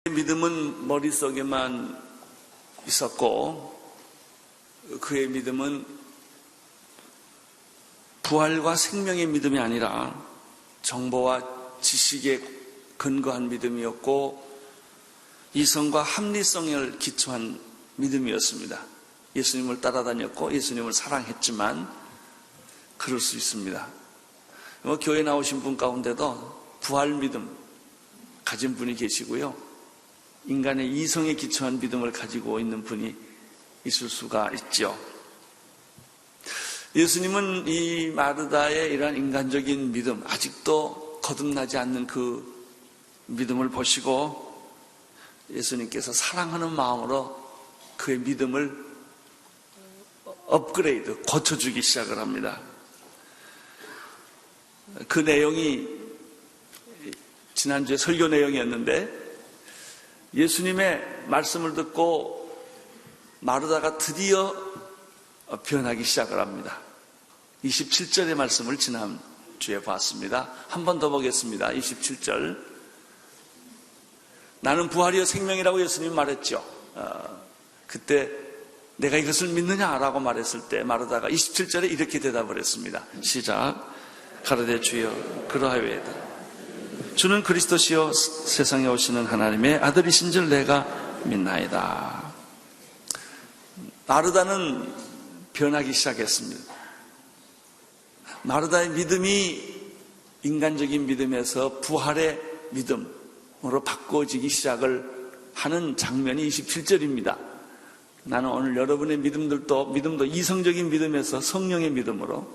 믿음은 머릿속에만 있었고 그의 믿음은 부활과 생명의 믿음이 아니라 정보와 지식에 근거한 믿음이었고 이성과 합리성을 기초한 믿음이었습니다. 예수님을 따라다녔고 예수님을 사랑했지만 그럴 수 있습니다. 교회 나오신 분 가운데도 부활 믿음 가진 분이 계시고요. 인간의 이성에 기초한 믿음을 가지고 있는 분이 있을 수가 있죠. 예수님은 이 마르다의 이러한 인간적인 믿음, 아직도 거듭나지 않는 그 믿음을 보시고 예수님께서 사랑하는 마음으로 그의 믿음을 업그레이드, 고쳐주기 시작을 합니다. 그 내용이 지난주에 설교 내용이었는데 예수님의 말씀을 듣고 마르다가 드디어 변하기 시작을 합니다. 27절의 말씀을 지난주에 봤습니다. 한 번 더 보겠습니다. 27절. 나는 부활이요 생명이라고 예수님이 말했죠. 그때 내가 이것을 믿느냐라고 말했을 때 마르다가 27절에 이렇게 대답을 했습니다. 시작. 가로되 주여 그러하여이다. 주는 그리스도시요 세상에 오시는 하나님의 아들이신 줄 내가 믿나이다. 마르다는 변하기 시작했습니다. 마르다의 믿음이 인간적인 믿음에서 부활의 믿음으로 바꿔지기 시작을 하는 장면이 27절입니다. 나는 오늘 여러분의 믿음도 이성적인 믿음에서 성령의 믿음으로,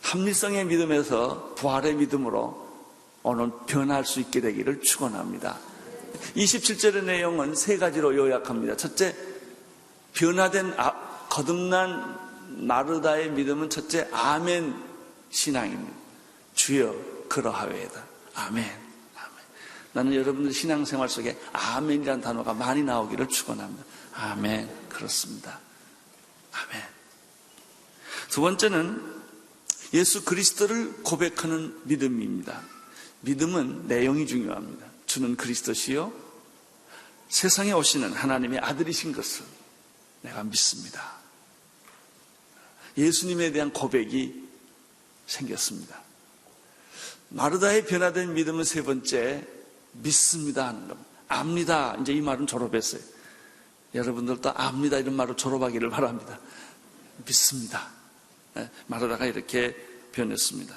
합리성의 믿음에서 부활의 믿음으로 오늘 변할 수 있게 되기를 축원합니다. 27절의 내용은 세 가지로 요약합니다. 첫째, 변화된 거듭난 마르다의 믿음은 첫째 아멘 신앙입니다. 주여 그러하여이다. 아멘. 나는 여러분들 신앙생활 속에 아멘이라는 단어가 많이 나오기를 축원합니다. 아멘. 그렇습니다. 아멘. 두 번째는 예수 그리스도를 고백하는 믿음입니다. 믿음은 내용이 중요합니다. 주는 그리스도시요 세상에 오시는 하나님의 아들이신 것을 내가 믿습니다. 예수님에 대한 고백이 생겼습니다. 마르다의 변화된 믿음은 세 번째, 믿습니다 하는 겁니다. 압니다. 이제 이 말은 졸업했어요. 여러분들도 압니다 이런 말을 졸업하기를 바랍니다. 믿습니다. 마르다가 이렇게 변했습니다.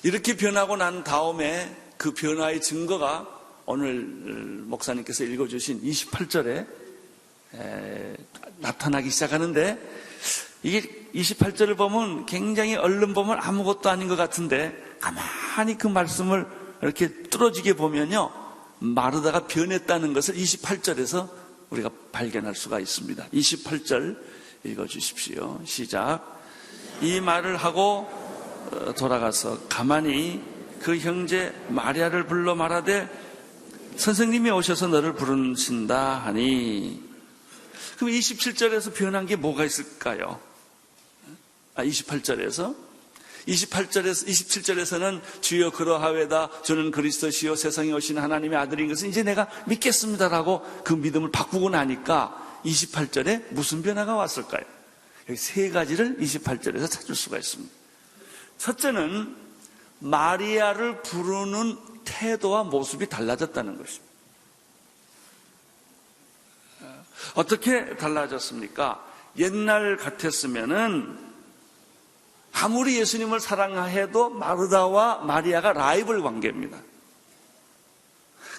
이렇게 변하고 난 다음에 그 변화의 증거가 오늘 목사님께서 읽어주신 28절에 나타나기 시작하는데, 이게 28절을 보면 굉장히 얼른 보면 아무것도 아닌 것 같은데 가만히 그 말씀을 이렇게 뚫어지게 보면요, 마르다가 변했다는 것을 28절에서 우리가 발견할 수가 있습니다. 28절 읽어주십시오. 시작. 이 말을 하고 돌아가서 가만히 그 형제 마리아를 불러 말하되 선생님이 오셔서 너를 부르신다 하니. 그럼 27절에서 변한 게 뭐가 있을까요? 27절에서는 주여 그러하외다 주는 그리스도시요 세상에 오신 하나님의 아들인 것은 이제 내가 믿겠습니다라고 그 믿음을 바꾸고 나니까 28절에 무슨 변화가 왔을까요? 여기 세 가지를 28절에서 찾을 수가 있습니다. 첫째는 마리아를 부르는 태도와 모습이 달라졌다는 것입니다. 어떻게 달라졌습니까? 옛날 같았으면은 아무리 예수님을 사랑해도 마르다와 마리아가 라이벌 관계입니다.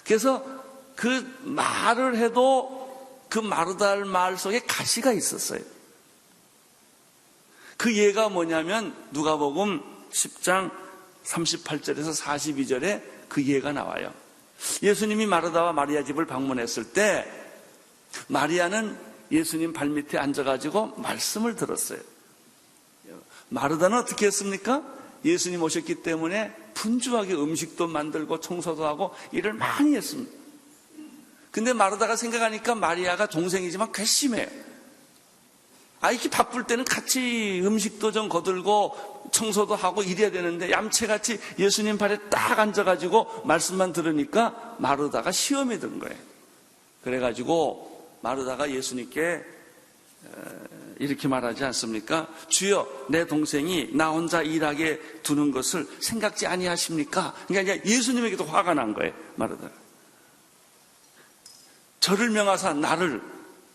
그래서 그 말을 해도 그 마르다의 말 속에 가시가 있었어요. 그 예가 뭐냐면 누가복음 10장 38절에서 42절에 그 예가 나와요. 예수님이 마르다와 마리아 집을 방문했을 때 마리아는 예수님 발밑에 앉아가지고 말씀을 들었어요. 마르다는 어떻게 했습니까? 예수님 오셨기 때문에 분주하게 음식도 만들고 청소도 하고 일을 많이 했습니다. 근데 마르다가 생각하니까 마리아가 동생이지만 괘씸해요. 이렇게 바쁠 때는 같이 음식도 좀 거들고 청소도 하고 이래야 되는데 얌체같이 예수님 발에 딱 앉아가지고 말씀만 들으니까 마르다가 시험에 든 거예요. 그래가지고 마르다가 예수님께 이렇게 말하지 않습니까? 주여, 내 동생이 나 혼자 일하게 두는 것을 생각지 아니하십니까? 그러니까 이제 예수님에게도 화가 난 거예요, 마르다가. 저를 명하사 나를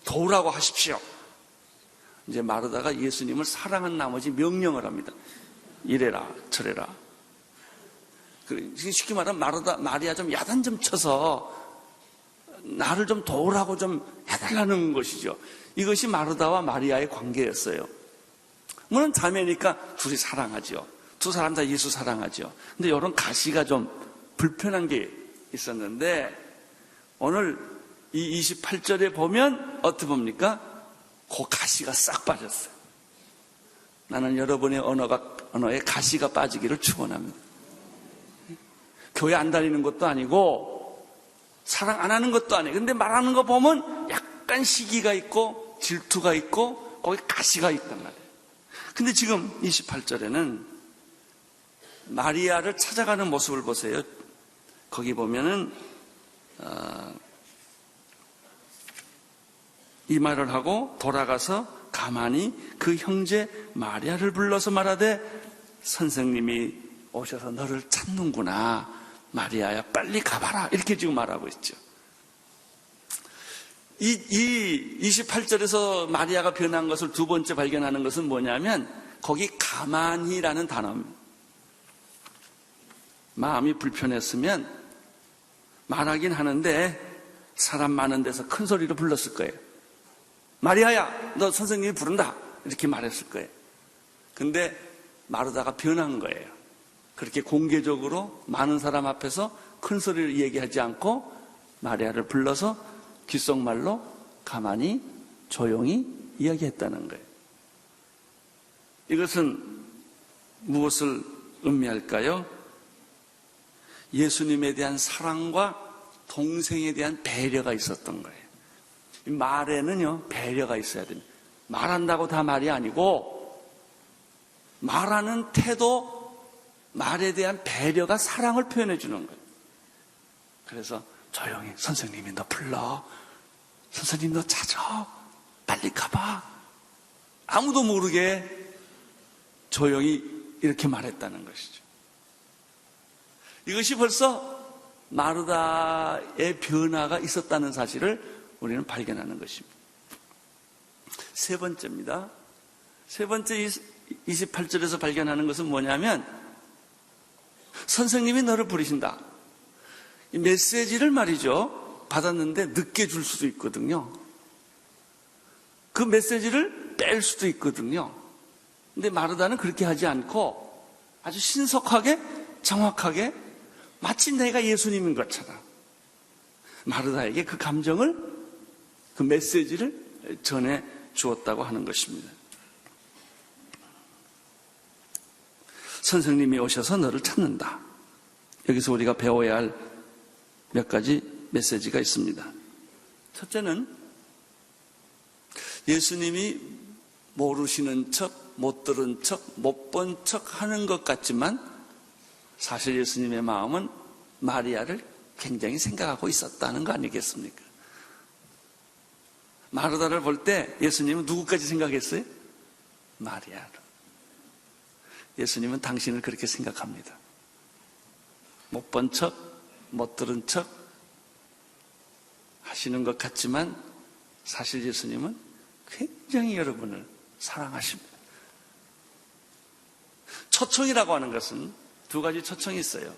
도우라고 하십시오. 이제 마르다가 예수님을 사랑한 나머지 명령을 합니다. 이래라 저래라. 쉽게 말하면 마리아 좀 야단 좀 쳐서 나를 좀 도우라고 좀 해달라는 것이죠. 이것이 마르다와 마리아의 관계였어요. 물론 자매니까 둘이 사랑하죠. 두 사람 다 예수 사랑하죠. 근데 이런 가시가 좀 불편한 게 있었는데 오늘 이 28절에 보면 어떻게 봅니까? 그 가시가 싹 빠졌어요. 나는 여러분의 언어에 가시가 빠지기를 축원합니다. 교회 안 다니는 것도 아니고 사랑 안 하는 것도 아니에요. 근데 말하는 거 보면 약간 시기가 있고 질투가 있고 거기 가시가 있단 말이에요. 근데 지금 28절에는 마리아를 찾아가는 모습을 보세요. 거기 보면은 이 말을 하고 돌아가서 가만히 그 형제 마리아를 불러서 말하되 선생님이 오셔서 너를 찾는구나. 마리아야 빨리 가봐라. 이렇게 지금 말하고 있죠. 이 28절에서 마리아가 변한 것을 두 번째 발견하는 것은 뭐냐면 거기 가만히라는 단어입니다. 마음이 불편했으면 말하긴 하는데 사람 많은 데서 큰 소리로 불렀을 거예요. 마리아야, 너 선생님이 부른다. 이렇게 말했을 거예요. 근데 마르다가 변한 거예요. 그렇게 공개적으로 많은 사람 앞에서 큰 소리를 얘기하지 않고 마리아를 불러서 귓속말로 가만히 조용히 이야기했다는 거예요. 이것은 무엇을 의미할까요? 예수님에 대한 사랑과 동생에 대한 배려가 있었던 거예요. 말에는요, 배려가 있어야 됩니다. 말한다고 다 말이 아니고, 말하는 태도, 말에 대한 배려가 사랑을 표현해 주는 거예요. 그래서 조용히, 선생님이 너 불러. 선생님 너 찾아. 빨리 가봐. 아무도 모르게 조용히 이렇게 말했다는 것이죠. 이것이 벌써 마르다의 변화가 있었다는 사실을 우리는 발견하는 것입니다. 세 번째입니다. 세 번째 28절에서 발견하는 것은 뭐냐면 선생님이 너를 부르신다. 이 메시지를 말이죠. 받았는데 늦게 줄 수도 있거든요. 그 메시지를 뺄 수도 있거든요. 근데 마르다는 그렇게 하지 않고 아주 신속하게 정확하게 마치 내가 예수님인 것처럼 마르다에게 그 감정을 그 메시지를 전해 주었다고 하는 것입니다. 선생님이 오셔서 너를 찾는다. 여기서 우리가 배워야 할 몇 가지 메시지가 있습니다. 첫째는 예수님이 모르시는 척, 못 들은 척, 못 본 척 하는 것 같지만 사실 예수님의 마음은 마리아를 굉장히 생각하고 있었다는 거 아니겠습니까? 마르다를 볼 때 예수님은 누구까지 생각했어요? 마리아를. 예수님은 당신을 그렇게 생각합니다. 못 본 척, 못 들은 척 하시는 것 같지만 사실 예수님은 굉장히 여러분을 사랑하십니다. 초청이라고 하는 것은 두 가지 초청이 있어요.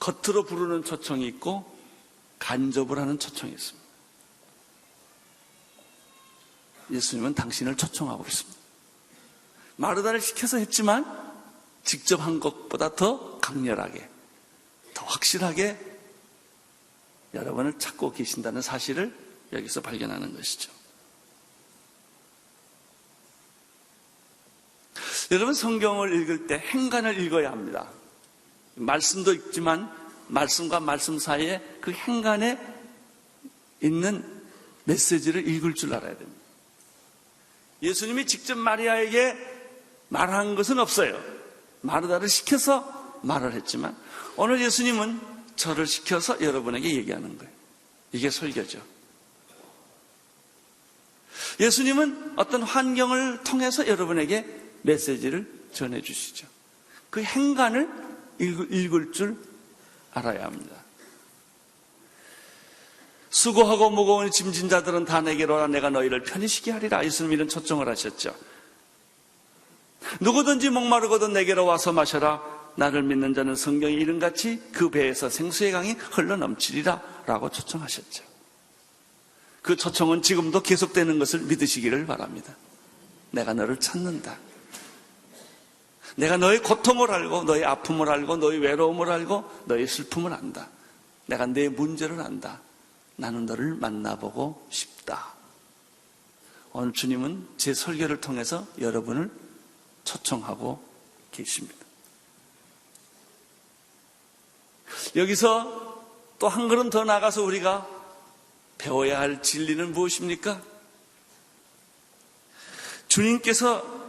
겉으로 부르는 초청이 있고 간접을 하는 초청이 있습니다. 예수님은 당신을 초청하고 있습니다. 마르다를 시켜서 했지만 직접 한 것보다 더 강렬하게, 더 확실하게 여러분을 찾고 계신다는 사실을 여기서 발견하는 것이죠. 여러분 성경을 읽을 때 행간을 읽어야 합니다. 말씀도 있지만 말씀과 말씀 사이에 그 행간에 있는 메시지를 읽을 줄 알아야 됩니다. 예수님이 직접 마리아에게 말한 것은 없어요. 마르다를 시켜서 말을 했지만 오늘 예수님은 저를 시켜서 여러분에게 얘기하는 거예요. 이게 설교죠. 예수님은 어떤 환경을 통해서 여러분에게 메시지를 전해주시죠. 그 행간을 읽을 줄 알아야 합니다. 수고하고 무거운 짐진 자들은 다 내게로 오라. 내가 너희를 편히 쉬게 하리라. 예수님 이런 초청을 하셨죠. 누구든지 목마르거든 내게로 와서 마셔라. 나를 믿는 자는 성경의 이름같이 그 배에서 생수의 강이 흘러넘치리라 라고 초청하셨죠. 그 초청은 지금도 계속되는 것을 믿으시기를 바랍니다. 내가 너를 찾는다. 내가 너의 고통을 알고 너의 아픔을 알고 너의 외로움을 알고 너의 슬픔을 안다. 내가 내 문제를 안다. 나는 너를 만나보고 싶다. 오늘 주님은 제 설교를 통해서 여러분을 초청하고 계십니다. 여기서 또 한 걸음 더 나가서 우리가 배워야 할 진리는 무엇입니까? 주님께서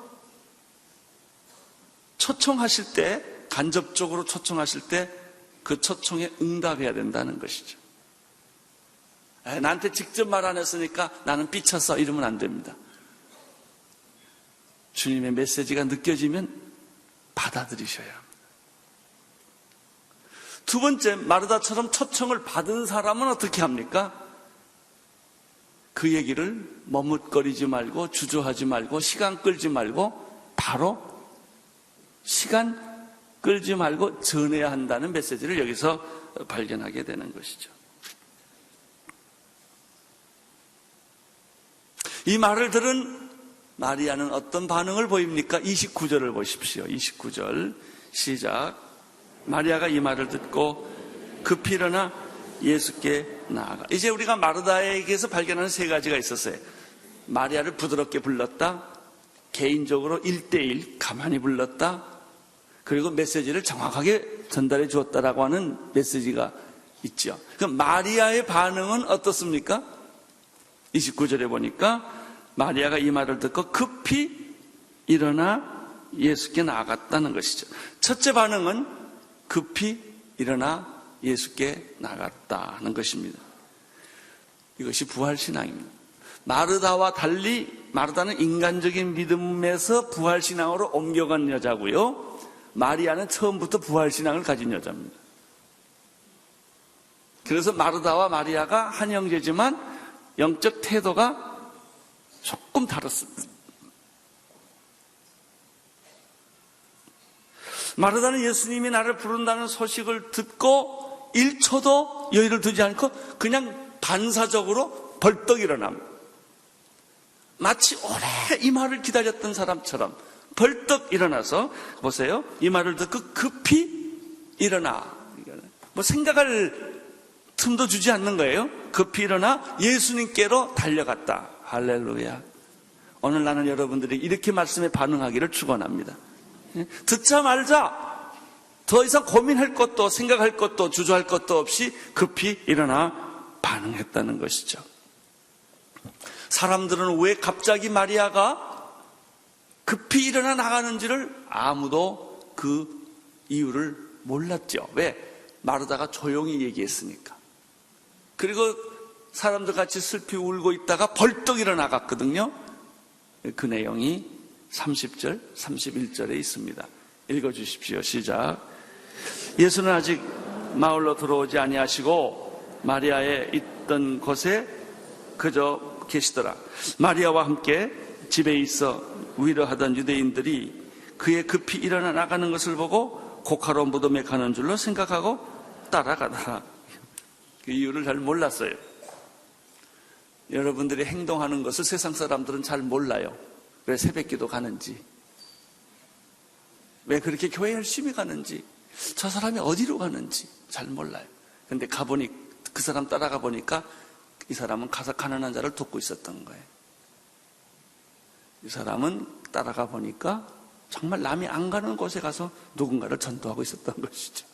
초청하실 때, 간접적으로 초청하실 때 그 초청에 응답해야 된다는 것이죠. 나한테 직접 말 안 했으니까 나는 삐쳤어 이러면 안 됩니다. 주님의 메시지가 느껴지면 받아들이셔야 합니다. 두 번째, 마르다처럼 초청을 받은 사람은 어떻게 합니까? 그 얘기를 머뭇거리지 말고 주저하지 말고 시간 끌지 말고 바로 시간 끌지 말고 전해야 한다는 메시지를 여기서 발견하게 되는 것이죠. 이 말을 들은 마리아는 어떤 반응을 보입니까? 29절을 보십시오. 29절 시작. 마리아가 이 말을 듣고 급히 일어나 예수께 나아가. 이제 우리가 마르다에게서 발견하는 세 가지가 있었어요. 마리아를 부드럽게 불렀다. 개인적으로 1대1 가만히 불렀다. 그리고 메시지를 정확하게 전달해 주었다라고 하는 메시지가 있죠. 그럼 마리아의 반응은 어떻습니까? 29절에 보니까 마리아가 이 말을 듣고 급히 일어나 예수께 나아갔다는 것이죠. 첫째 반응은 급히 일어나 예수께 나갔다는 것입니다. 이것이 부활신앙입니다. 마르다와 달리 마르다는 인간적인 믿음에서 부활신앙으로 옮겨간 여자고요. 마리아는 처음부터 부활신앙을 가진 여자입니다. 그래서 마르다와 마리아가 한 형제지만 영적 태도가 조금 다릅니다. 마르다는 예수님이 나를 부른다는 소식을 듣고 1초도 여유를 두지 않고 그냥 반사적으로 벌떡 일어납니다. 마치 오래 이 말을 기다렸던 사람처럼 벌떡 일어나서 보세요. 이 말을 듣고 급히 일어나. 뭐 생각할 틈도 주지 않는 거예요. 급히 일어나 예수님께로 달려갔다. 할렐루야. 오늘 나는 여러분들이 이렇게 말씀에 반응하기를 축원합니다. 듣자 말자 더 이상 고민할 것도 생각할 것도 주저할 것도 없이 급히 일어나 반응했다는 것이죠. 사람들은 왜 갑자기 마리아가 급히 일어나 나가는지를 아무도 그 이유를 몰랐죠. 왜? 마르다가 조용히 얘기했으니까. 그리고 사람들 같이 슬피 울고 있다가 벌떡 일어나갔거든요. 그 내용이 30절, 31절에 있습니다. 읽어주십시오. 시작. 예수는 아직 마을로 들어오지 아니하시고 마리아에 있던 곳에 그저 계시더라. 마리아와 함께 집에 있어 위로하던 유대인들이 그의 급히 일어나 나가는 것을 보고 고카로 무덤에 가는 줄로 생각하고 따라가더라. 그 이유를 잘 몰랐어요. 여러분들이 행동하는 것을 세상 사람들은 잘 몰라요. 왜 새벽기도 가는지, 왜 그렇게 교회 열심히 가는지, 저 사람이 어디로 가는지 잘 몰라요. 근데 가보니 그 사람 따라가 보니까 이 사람은 가서 가난한 자를 돕고 있었던 거예요. 이 사람은 따라가 보니까 정말 남이 안 가는 곳에 가서 누군가를 전도하고 있었던 것이죠.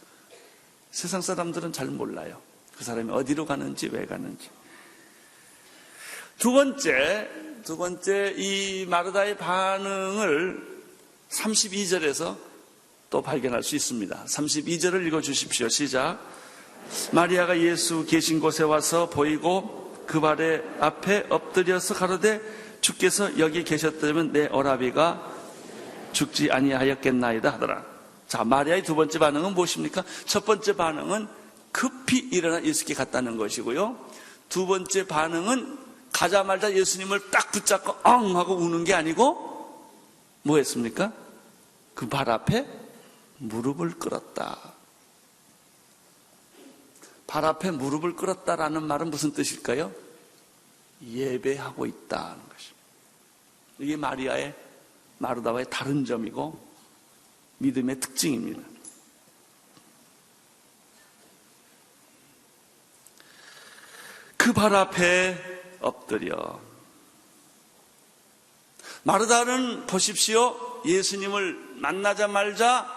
세상 사람들은 잘 몰라요. 그 사람이 어디로 가는지 왜 가는지. 두 번째 이 마르다의 반응을 32절에서 또 발견할 수 있습니다. 32절을 읽어주십시오. 시작. 마리아가 예수 계신 곳에 와서 보이고 그 발 앞에 엎드려서 가로되 주께서 여기 계셨다면 내 오라비가 죽지 아니하였겠나이다 하더라. 자, 마리아의 두 번째 반응은 무엇입니까? 첫 번째 반응은 급히 일어나 예수께 갔다는 것이고요. 두 번째 반응은 가자마자 예수님을 딱 붙잡고 엉 하고 우는 게 아니고 뭐 했습니까? 그 발 앞에 무릎을 꿇었다. 발 앞에 무릎을 꿇었다라는 말은 무슨 뜻일까요? 예배하고 있다는 것입니다. 이게 마르다와의 다른 점이고 믿음의 특징입니다. 그 발 앞에 엎드려. 마르다는 보십시오. 예수님을 만나자마자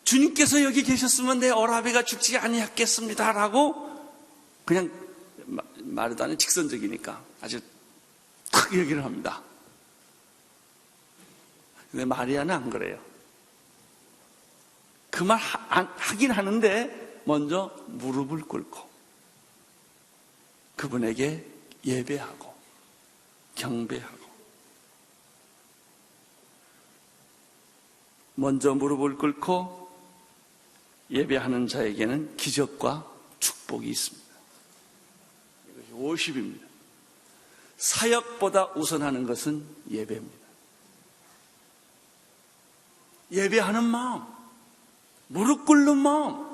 주님께서 여기 계셨으면 내 오라비가 죽지 아니했겠습니다 라고 그냥 마르다는 직선적이니까 아주 탁 얘기를 합니다. 근데 마리아는 안 그래요. 그 말 하긴 하는데 먼저 무릎을 꿇고 그분에게 예배하고 경배하고 먼저 무릎을 꿇고 예배하는 자에게는 기적과 축복이 있습니다. 이것이 워십입니다. 사역보다 우선하는 것은 예배입니다. 예배하는 마음, 무릎 꿇는 마음.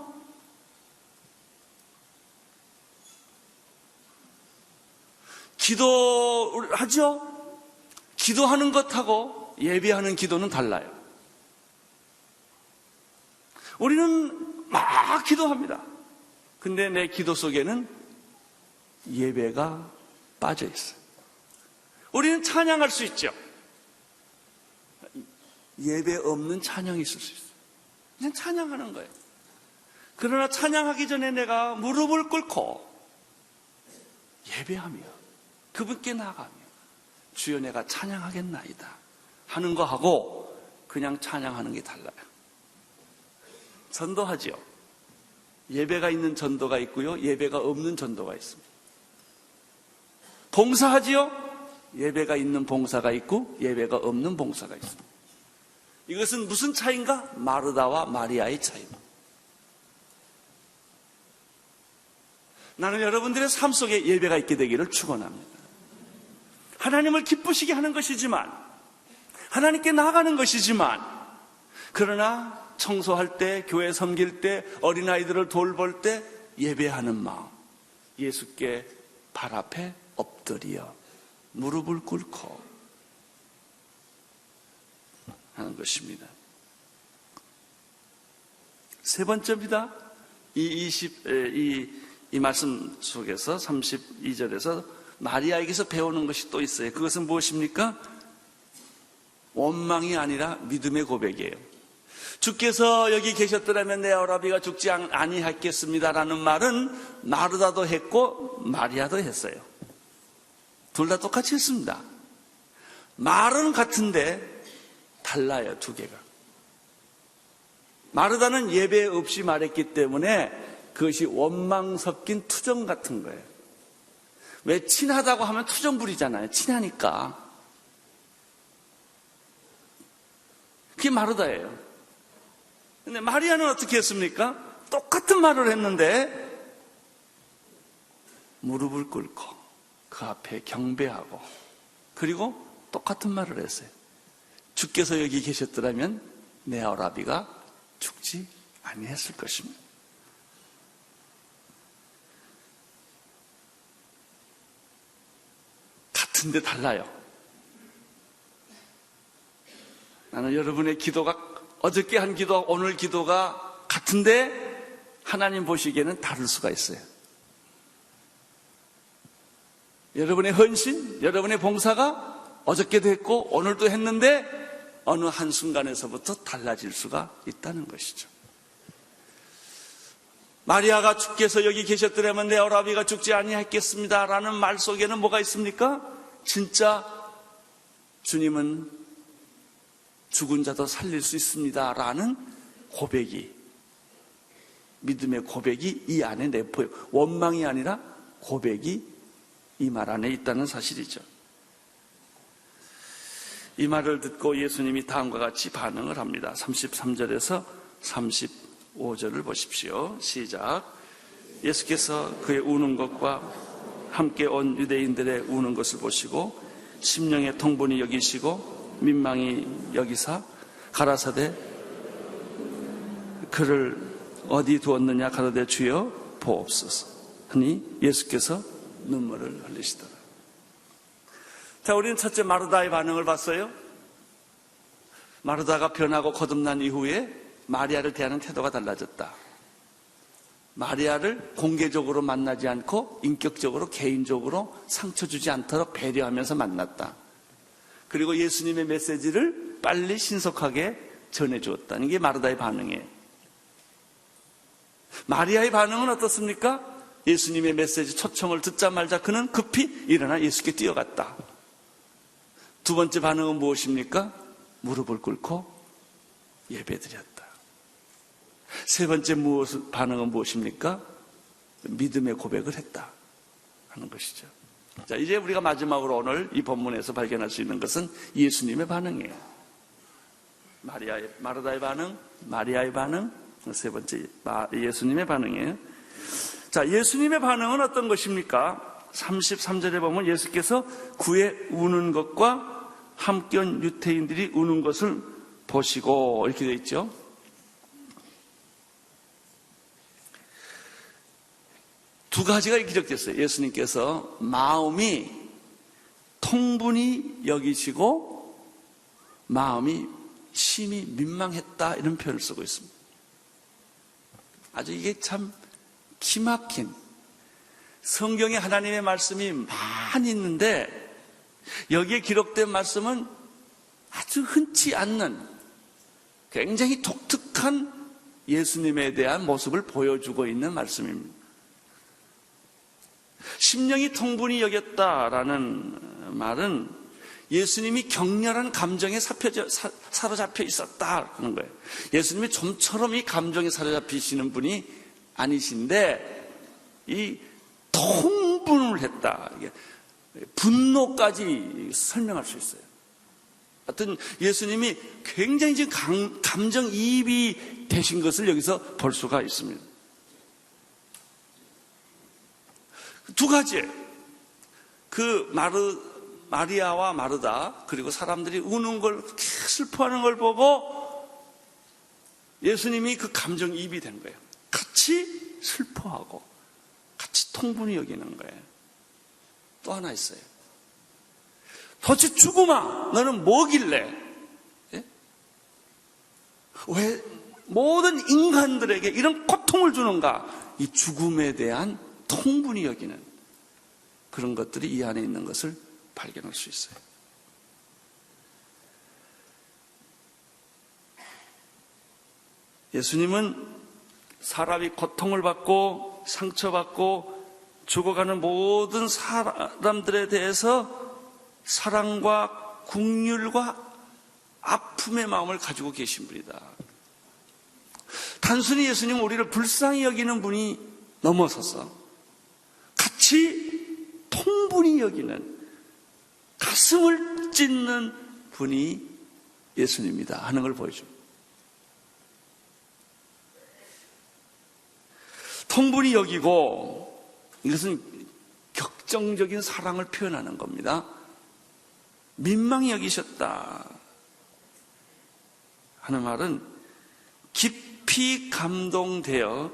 기도를 하죠? 기도하는 것하고 예배하는 기도는 달라요. 우리는 막 기도합니다. 근데 내 기도 속에는 예배가 빠져 있어요. 우리는 찬양할 수 있죠. 예배 없는 찬양이 있을 수 있어요. 그냥 찬양하는 거예요. 그러나 찬양하기 전에 내가 무릎을 꿇고 예배하며 그분께 나아가며 주여 내가 찬양하겠나이다 하는 거하고 그냥 찬양하는 게 달라요. 전도하지요. 예배가 있는 전도가 있고요. 예배가 없는 전도가 있습니다. 봉사하지요. 예배가 있는 봉사가 있고 예배가 없는 봉사가 있습니다. 이것은 무슨 차이인가? 마르다와 마리아의 차이입니다. 나는 여러분들의 삶 속에 예배가 있게 되기를 축원합니다. 하나님을 기쁘시게 하는 것이지만 하나님께 나아가는 것이지만 그러나 청소할 때, 교회 섬길 때, 어린아이들을 돌볼 때 예배하는 마음, 예수께 발 앞에 엎드려 무릎을 꿇고 하는 것입니다. 세 번째입니다. 이 말씀 속에서 32절에서 마리아에게서 배우는 것이 또 있어요. 그것은 무엇입니까? 원망이 아니라 믿음의 고백이에요. 주께서 여기 계셨더라면 내 오라비가 죽지 아니했겠습니다라는 말은 마르다도 했고 마리아도 했어요. 둘 다 똑같이 했습니다. 말은 같은데 달라요, 두 개가. 마르다는 예배 없이 말했기 때문에 그것이 원망 섞인 투정 같은 거예요. 왜 친하다고 하면 투정 부리잖아요. 친하니까. 그게 마르다예요. 근데 마리아는 어떻게 했습니까? 똑같은 말을 했는데 무릎을 꿇고 그 앞에 경배하고 그리고 똑같은 말을 했어요. 주께서 여기 계셨더라면 내 오라비가 죽지 아니했을 것입니다. 같은데 달라요. 나는 여러분의 기도가 어저께 한 기도와 오늘 기도가 같은데 하나님 보시기에는 다를 수가 있어요. 여러분의 헌신, 여러분의 봉사가 어저께도 했고 오늘도 했는데 어느 한순간에서부터 달라질 수가 있다는 것이죠. 마리아가 주께서 여기 계셨더라면 내 어라비가 죽지 아니했겠습니다 라는 말 속에는 뭐가 있습니까? 진짜 주님은 죽은 자도 살릴 수 있습니다 라는 고백이, 믿음의 고백이 이 안에 내포해요. 원망이 아니라 고백이 이 말 안에 있다는 사실이죠. 이 말을 듣고 예수님이 다음과 같이 반응을 합니다. 33절에서 35절을 보십시오. 시작. 예수께서 그의 우는 것과 함께 온 유대인들의 우는 것을 보시고 심령의 통분이 여기시고 민망히 여기사 가라사대 그를 어디 두었느냐 가로되 주여 보옵소서 하니 예수께서 눈물을 흘리시더라. 자, 우리는 첫째 마르다의 반응을 봤어요. 마르다가 변하고 거듭난 이후에 마리아를 대하는 태도가 달라졌다. 마리아를 공개적으로 만나지 않고 인격적으로 개인적으로 상처 주지 않도록 배려하면서 만났다. 그리고 예수님의 메시지를 빨리 신속하게 전해주었다는 게 마르다의 반응이에요. 마리아의 반응은 어떻습니까? 예수님의 메시지 초청을 듣자마자 그는 급히 일어나 예수께 뛰어갔다. 두 번째 반응은 무엇입니까? 무릎을 꿇고 예배드렸다. 세 번째 반응은 무엇입니까? 믿음의 고백을 했다 하는 것이죠. 자, 이제 우리가 마지막으로 오늘 이 본문에서 발견할 수 있는 것은 예수님의 반응이에요. 마르다의 반응, 마리아의 반응, 세 번째 예수님의 반응이에요. 자, 예수님의 반응은 어떤 것입니까? 33절에 보면 예수께서 그의 우는 것과 함께 온 유대인들이 우는 것을 보시고 이렇게 되어 있죠. 두 가지가 기록됐어요. 예수님께서 마음이 통분히 여기시고 마음이 심히 민망했다 이런 표현을 쓰고 있습니다. 아주 이게 참 기막힌, 성경에 하나님의 말씀이 많이 있는데 여기에 기록된 말씀은 아주 흔치 않는 굉장히 독특한 예수님에 대한 모습을 보여주고 있는 말씀입니다. 심령이 통분히 여겼다라는 말은 예수님이 격렬한 감정에 사로잡혀 있었다 하는 거예요. 예수님이 좀처럼 이 감정에 사로잡히시는 분이 아니신데 이 통분을 했다. 이게 분노까지 설명할 수 있어요. 하여튼 예수님이 굉장히 지금 감정이입이 되신 것을 여기서 볼 수가 있습니다. 두 가지예요. 그 마리아와 마르다 그리고 사람들이 우는 걸 슬퍼하는 걸 보고 예수님이 그 감정이입이 된 거예요. 같이 슬퍼하고 같이 통분히 여기는 거예요. 또 하나 있어요. 도대체 죽음아 너는 뭐길래 예? 왜 모든 인간들에게 이런 고통을 주는가? 이 죽음에 대한 통분히 여기는 그런 것들이 이 안에 있는 것을 발견할 수 있어요. 예수님은 사람이 고통을 받고 상처받고 죽어가는 모든 사람들에 대해서 사랑과 긍휼과 아픔의 마음을 가지고 계신 분이다. 단순히 예수님은 우리를 불쌍히 여기는 분이 넘어서서 같이 통분히 여기는 가슴을 찢는 분이 예수님이다 하는 걸 보여줍니다. 통분히 여기고 이것은 격정적인 사랑을 표현하는 겁니다. 민망히 여기셨다 하는 말은 깊이 감동되어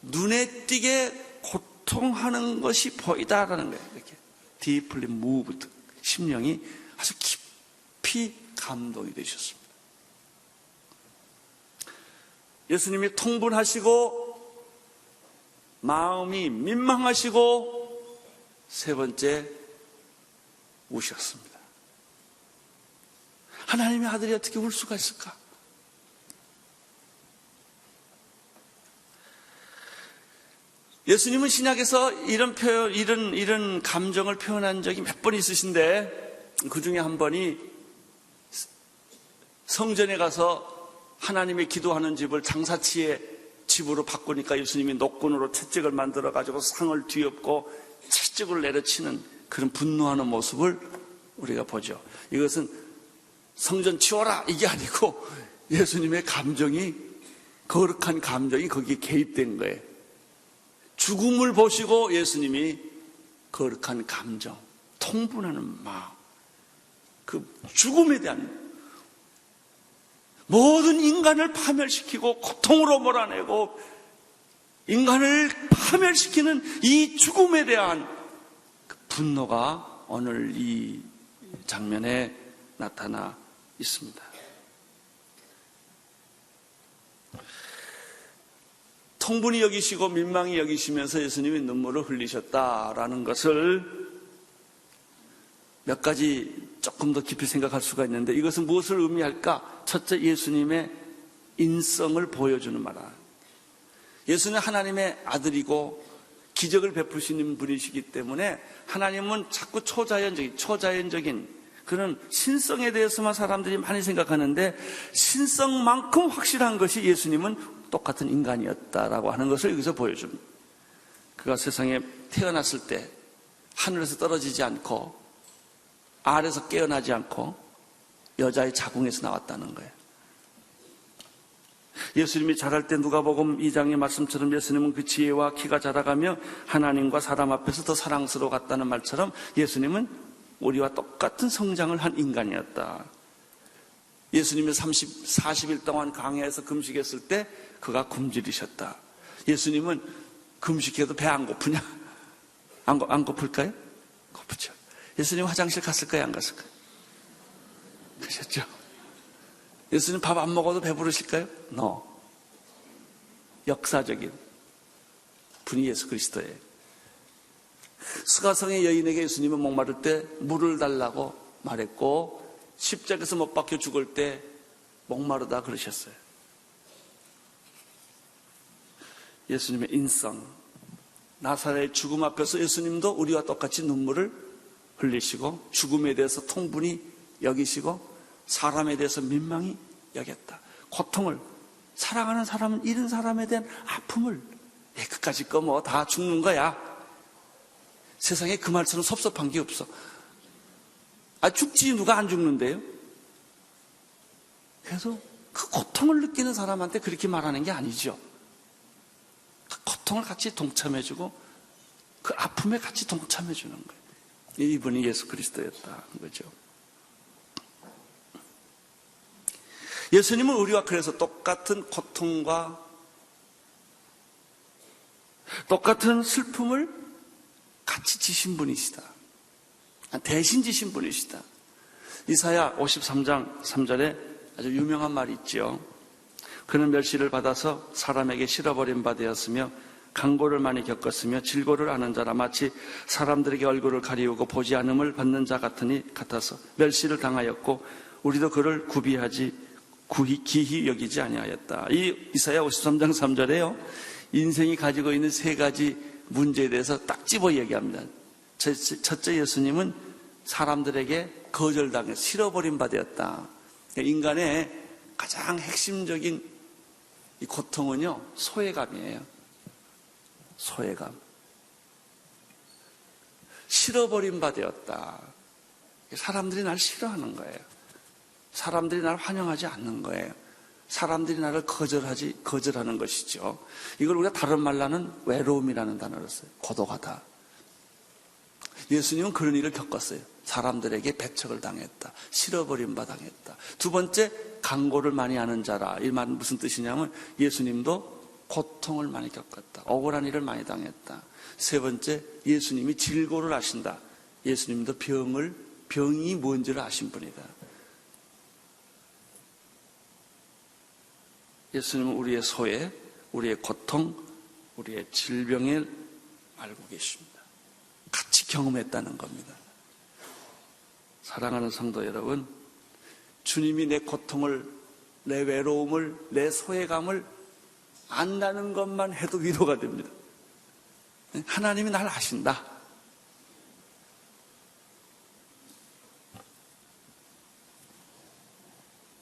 눈에 띄게 고통하는 것이 보이다라는 거예요. 이렇게 deeply moved, 심령이 아주 깊이 감동이 되셨습니다. 예수님이 통분하시고 마음이 민망하시고 세 번째 우셨습니다. 하나님의 아들이 어떻게 울 수가 있을까? 예수님은 신약에서 이런 표현, 이런 감정을 표현한 적이 몇 번 있으신데, 그 중에 한 번이 성전에 가서 하나님의 기도하는 집을 장사치의 집으로 바꾸니까 예수님이 노끈으로 채찍을 만들어가지고 상을 뒤엎고 채찍을 내려치는 그런 분노하는 모습을 우리가 보죠. 이것은 성전 치워라! 이게 아니고 예수님의 감정이, 거룩한 감정이 거기에 개입된 거예요. 죽음을 보시고 예수님이 거룩한 감정, 통분하는 마음, 그 죽음에 대한 모든 인간을 파멸시키고 고통으로 몰아내고 인간을 파멸시키는 이 죽음에 대한 그 분노가 오늘 이 장면에 나타나 있습니다. 통분히 여기시고 민망히 여기시면서 예수님이 눈물을 흘리셨다라는 것을 몇 가지 조금 더 깊이 생각할 수가 있는데, 이것은 무엇을 의미할까? 첫째, 예수님의 인성을 보여주는 말이야. 예수는 하나님의 아들이고 기적을 베푸시는 분이시기 때문에 하나님은 자꾸 초자연적인 그런 신성에 대해서만 사람들이 많이 생각하는데, 신성만큼 확실한 것이 예수님은 똑같은 인간이었다라고 하는 것을 여기서 보여줍니다. 그가 세상에 태어났을 때 하늘에서 떨어지지 않고 알에서 깨어나지 않고 여자의 자궁에서 나왔다는 거예요. 예수님이 자랄 때 누가복음 2장의 말씀처럼 예수님은 그 지혜와 키가 자라가며 하나님과 사람 앞에서 더 사랑스러워갔다는 말처럼 예수님은 우리와 똑같은 성장을 한 인간이었다. 예수님이 40일 동안 광야에서 금식했을 때 그가 굶주리셨다. 예수님은 금식해도 배 안 고프냐? 안 고플까요? 고프죠. 예수님 화장실 갔을까요? 안 갔을까요? 그러셨죠. 예수님 밥 안 먹어도 배부르실까요? No. 역사적인 분이 예수 그리스도예요. 수가성의 여인에게 예수님은 목마를 때 물을 달라고 말했고, 십자가에서 못 박혀 죽을 때 목마르다 그러셨어요. 예수님의 인성, 나사렛의 죽음 앞에서 예수님도 우리와 똑같이 눈물을 흘리시고 죽음에 대해서 통분히 여기시고 사람에 대해서 민망히 여겼다. 고통을, 사랑하는 사람은 잃은 사람에 대한 아픔을, 그까짓 거 뭐 다 죽는 거야. 세상에 그 말처럼 섭섭한 게 없어. 죽지 누가 안 죽는데요? 그래서 그 고통을 느끼는 사람한테 그렇게 말하는 게 아니죠. 그 고통을 같이 동참해주고 그 아픔에 같이 동참해주는 거예요. 이분이 예수 그리스도였다는 거죠. 예수님은 우리와 그래서 똑같은 고통과 똑같은 슬픔을 같이 지신 분이시다. 대신 지신 분이시다. 이사야 53장 3절에 아주 유명한 말이 있죠. 그는 멸시를 받아서 사람에게 실어버린 바 되었으며 강고를 많이 겪었으며 질고를 아는 자라 마치 사람들에게 얼굴을 가리우고 보지 않음을 받는 자 같아서 멸시를 당하였고 우리도 그를 기히 여기지 아니하였다. 이 이사야 53장 3절에요. 인생이 가지고 있는 세 가지 문제에 대해서 딱 집어 얘기합니다. 첫째, 예수님은 사람들에게 거절당해서 실어버린 바 되었다. 인간의 가장 핵심적인 이 고통은요, 소외감이에요. 소외감. 실어버린 바 되었다. 사람들이 날 싫어하는 거예요. 사람들이 날 환영하지 않는 거예요. 사람들이 나를 거절하는 것이죠. 이걸 우리가 다른 말로는 외로움이라는 단어를 써요. 고독하다. 예수님은 그런 일을 겪었어요. 사람들에게 배척을 당했다. 실어버린 바 당했다. 두 번째, 강고를 많이 아는 자라. 이 말은 무슨 뜻이냐면 예수님도 고통을 많이 겪었다. 억울한 일을 많이 당했다. 세 번째, 예수님이 질고를 아신다. 예수님도 병이 뭔지를 아신 분이다. 예수님은 우리의 소외, 우리의 고통, 우리의 질병을 알고 계십니다. 같이 경험했다는 겁니다. 사랑하는 성도 여러분, 주님이 내 고통을, 내 외로움을, 내 소외감을 안다는 것만 해도 위로가 됩니다. 하나님이 날 아신다.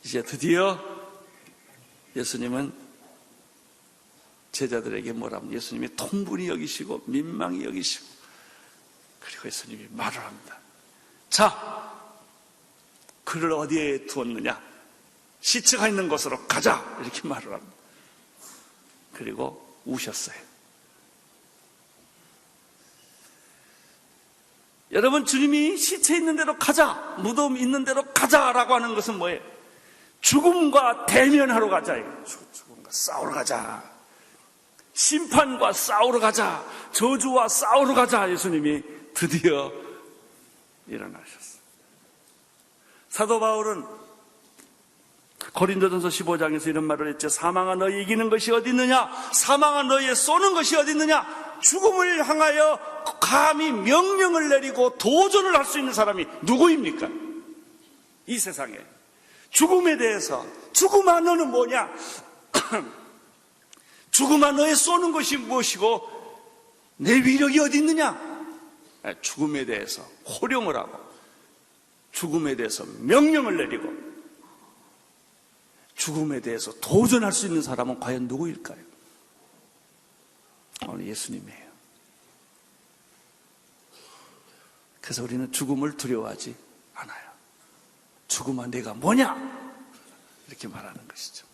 이제 드디어 예수님은 제자들에게 뭐라 하면 예수님이 통분히 여기시고 민망히 여기시고, 그리고 예수님이 말을 합니다. 자, 그를 어디에 두었느냐? 시체가 있는 곳으로 가자! 이렇게 말을 합니다. 그리고 우셨어요. 여러분, 주님이 시체 있는 데로 가자, 무덤 있는 데로 가자라고 하는 것은 뭐예요? 죽음과 대면하러 가자. 죽음과 싸우러 가자. 심판과 싸우러 가자. 저주와 싸우러 가자. 예수님이 드디어 일어나셨어요. 사도 바울은 고린도전서 15장에서 이런 말을 했죠. 사망아 너희 이기는 것이 어디 있느냐? 사망아 너희의 쏘는 것이 어디 있느냐? 죽음을 향하여 감히 명령을 내리고 도전을 할 수 있는 사람이 누구입니까? 이 세상에. 죽음에 대해서, 죽음아 너는 뭐냐? 죽음아 너의 쏘는 것이 무엇이고 내 위력이 어디 있느냐? 죽음에 대해서 호령을 하고, 죽음에 대해서 명령을 내리고, 죽음에 대해서 도전할 수 있는 사람은 과연 누구일까요? 오늘 예수님이에요. 그래서 우리는 죽음을 두려워하지 않아요. 죽음아 내가 뭐냐? 이렇게 말하는 것이죠.